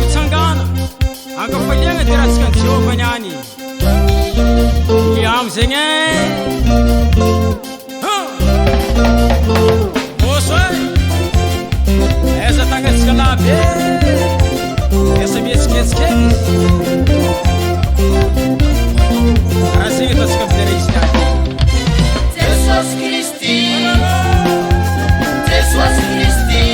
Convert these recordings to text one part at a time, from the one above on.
mitsangana angafaliagna ty raha tsika Jehova niany iam zegny moso eza tagnatsika labe esa mietsiketsika raha zegny ataotsika amizay raha izy niany Jesus Christi Jesus Christi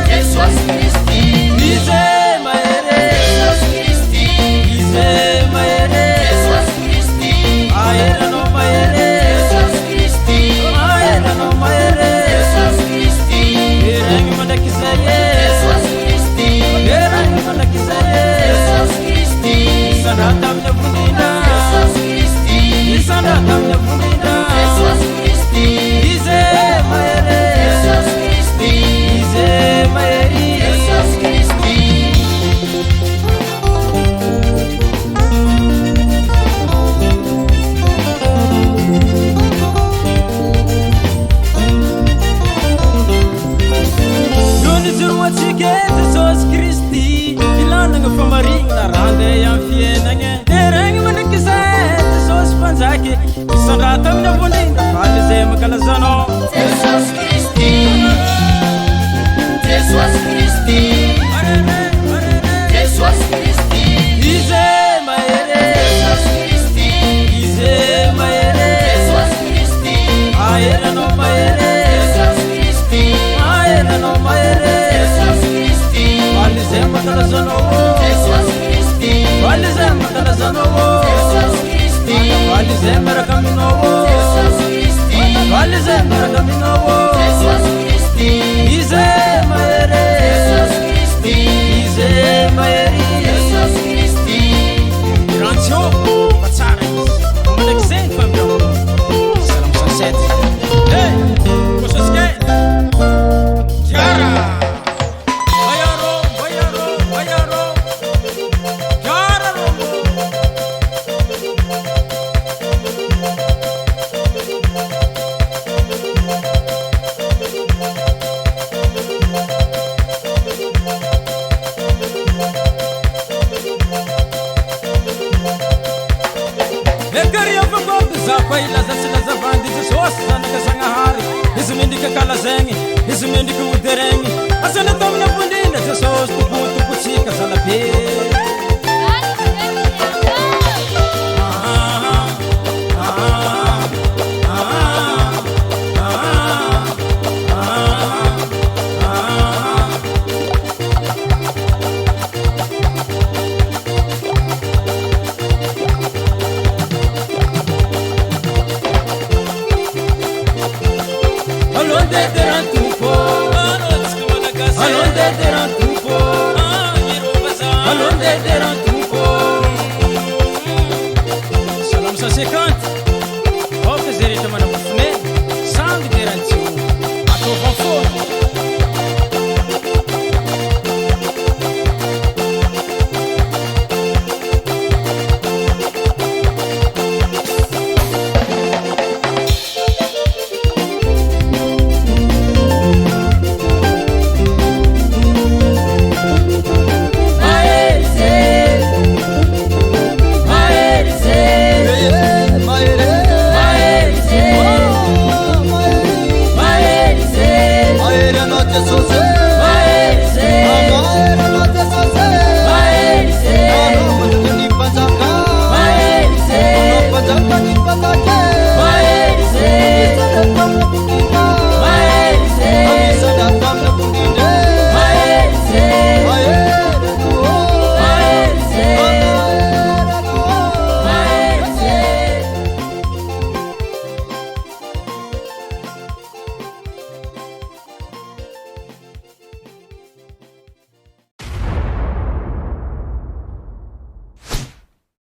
Jesus Christi Ize maere Jesus Christi Ize maere Jesus Christi Aera no maere Jesus Christi Aera no maere Jesus Christi Erengi mandakizaye Jesus Christi Erengi mandakizaye Jesus Christi Sanata mne fundina Jesus Christi Sanata mne fundina Jesus Christi Ize maere Jesus Christi Ize maere Jesus Christi Noni zurwatsike Jesus Christi Ilananga famarigna rande yam fienange Erengi mandakizaye Jesus panzaki Sanata mne fundina Falize makalazano Jesus Christi Jesus Christi Jesus Christi Ize maere Jesus Christi Ize maere Jesus Christi Aera no maere Jesus Christi Aera no maere Jesus Christi Falize makalazano Jesus Christi Falize makalazano Jesus Christi Falize marakamino Jesus Christi Falize marakamino Jesus Christi Ize maere Jesus Christi Ize maere Jesus Christi Rancho Patsara Mandakizaye familho Salam sunset Hey Kososke Jara Bayaro Bayaro Bayaro Jara Rombo Ekaria fangogo zakwai lazatsila zavandi Jesus zanaka zagnahary izy mendrika kalazagny izy mendrika moderegny asana tamina fondina Jesus tompotsika zalabe Alonde derantupo Alonde derantupo Alonde derantupo